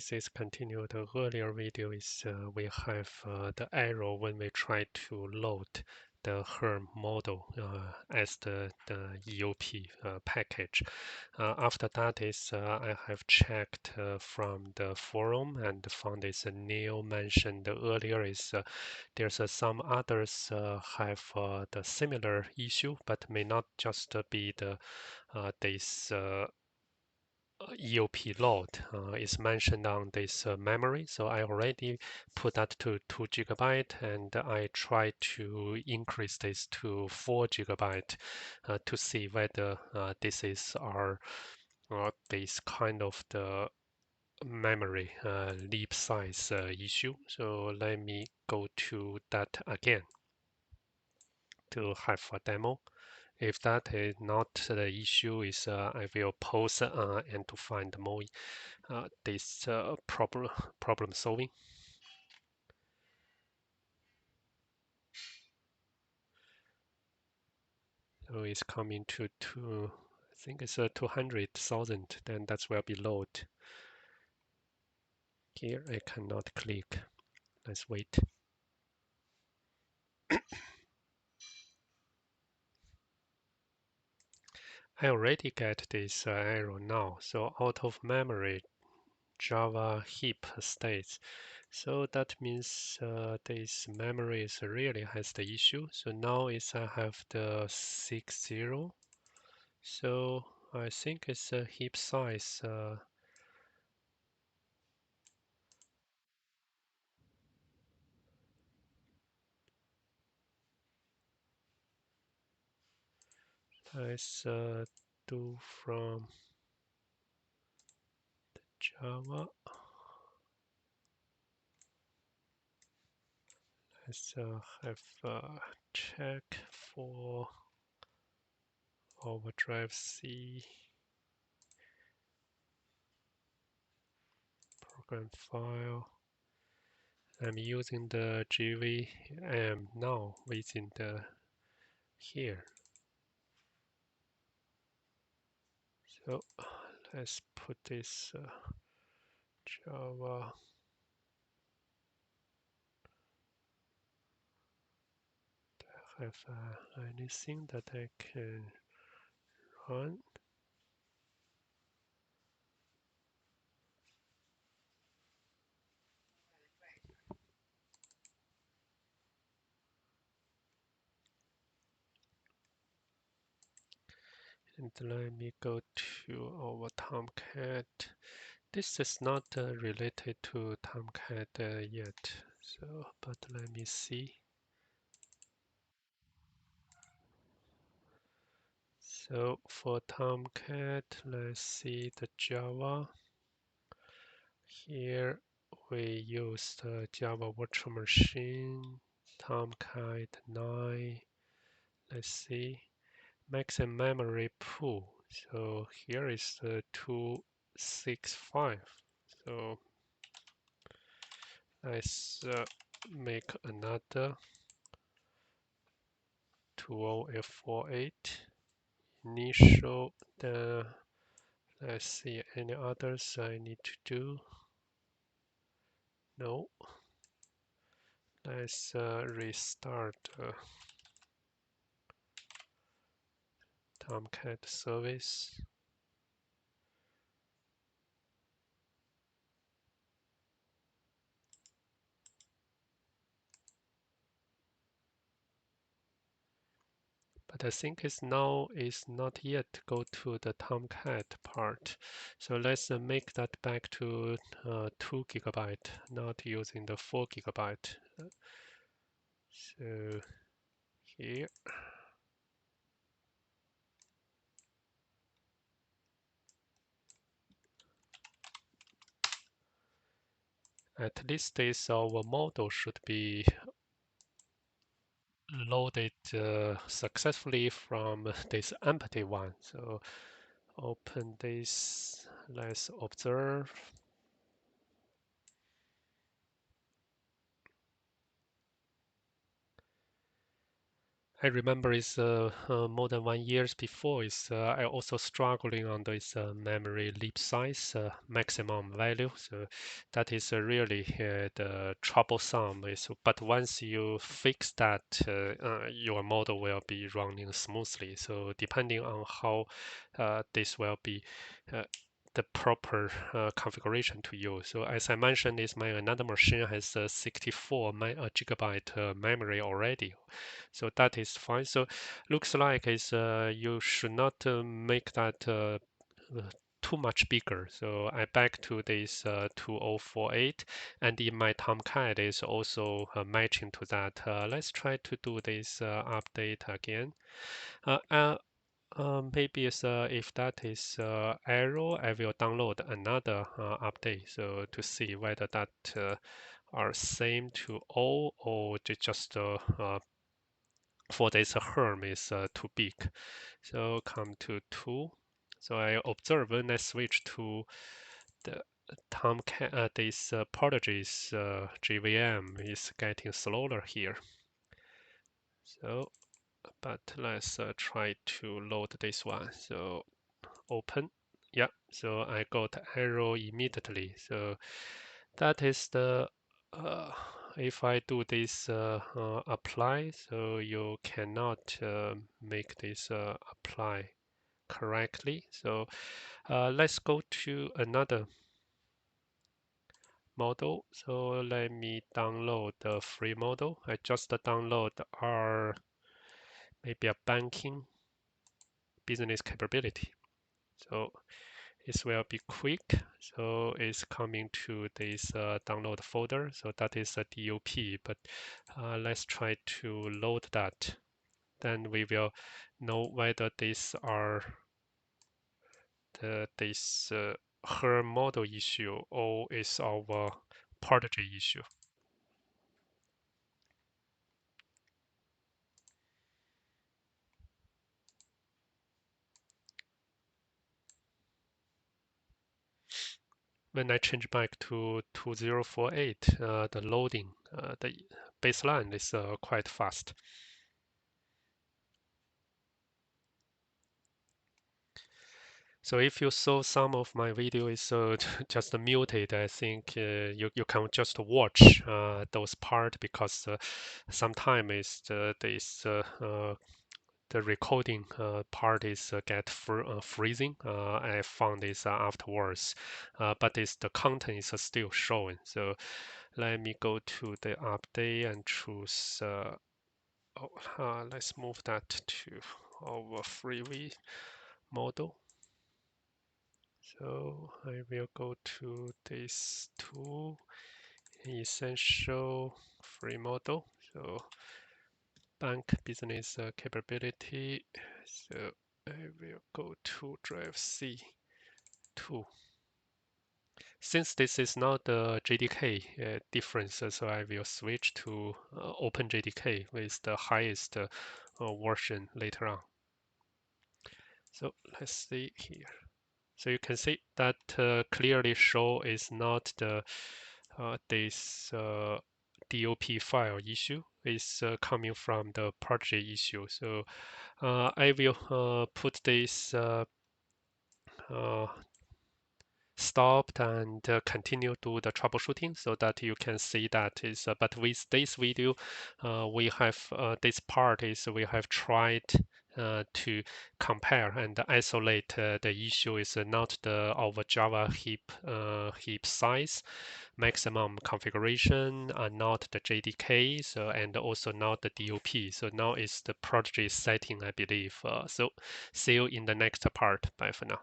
this is continue the earlier video is we have the error when we try to load the Herm model as the EOP package. After that is I have checked from the forum and found this Neil mentioned earlier is there's some others have the similar issue, but may not just be the this EOP load is mentioned on this memory. So I already put that to 2 GB and I try to increase this to 4 GB to see whether this is our this kind of the memory leap size issue. So let me go to that again to have a demo. If that is not the issue, is I will pause and to find more this problem solving. So it's coming to I think it's 200,000. Then that's will be load. Here I cannot click. Let's wait. I already get this error now. So out of memory Java heap states. So that means this memory is really has the issue. So now is I have the 60. So I think it's a heap size. Let's do from the Java. Let's have a check for overdrive C program file. I'm using the JVM now within the here. So let's put this Java. Do I have anything that I can run? And let me go to our Tomcat. This is not related to Tomcat yet. So, but let me see. So for Tomcat, let's see the Java. Here we use the Java virtual machine, Tomcat 9. Let's see. Maximum memory pool. So here is the 265. So let's make another 20F48 initial. Then let's see any others I need to do. No. Let's restart Tomcat service. But I think it's now is not yet go to the Tomcat part. So let's make that back to 2 GB, not using the 4 GB. So here. At least this our model should be loaded successfully from this empty one. So open this, let's observe. I remember it's more than 1 year before. I also struggling on this memory leap size maximum value. So that is really the troublesome. But once you fix that, your model will be running smoothly. So depending on how this will be. The proper configuration to use. So as I mentioned, my another machine has 64 gigabyte memory already, so that is fine. So looks like you should not make that too much bigger. So I back to this 2048, and in my Tomcat is also matching to that. Let's try to do this update again. Uh, uh, Maybe if that is error, I will download another update so to see whether that are same to all or just for this Herm is too big. So come to tool. So I observe when I switch to the Tomcat, this Prodigy's JVM is getting slower here. So, but let's try to load this one. So open. Yeah, so I got error immediately. So that is the if I do this apply, so you cannot make this apply correctly. So let's go to another model. So let me download the free model. I just download our maybe a banking business capability. So it will be quick. So it's coming to this download folder. So that is a DOP, but let's try to load that. Then we will know whether these are this her model issue or is our Prodigy issue. When I change back to 2048, the loading, the baseline is quite fast. So if you saw some of my video is just muted, I think you can just watch those part because sometimes the recording part is freezing. I found this afterwards, but the content is still showing. So let me go to the update and choose. Let's move that to our freeway model. So I will go to this tool, essential free model. So bank business capability. So I will go to drive C2. Since this is not the JDK difference, so I will switch to OpenJDK with the highest version later on. So let's see here. So you can see that clearly show is not this DOP file issue. It's coming from the project issue. So I will put this stopped and continue to the troubleshooting so that you can see that is. But with this video, we have this part is we have tried to compare and isolate the issue is not our Java heap size, maximum configuration, not the JDK, so and also not the DOP. So now is the project setting, I believe. So see you in the next part. Bye for now.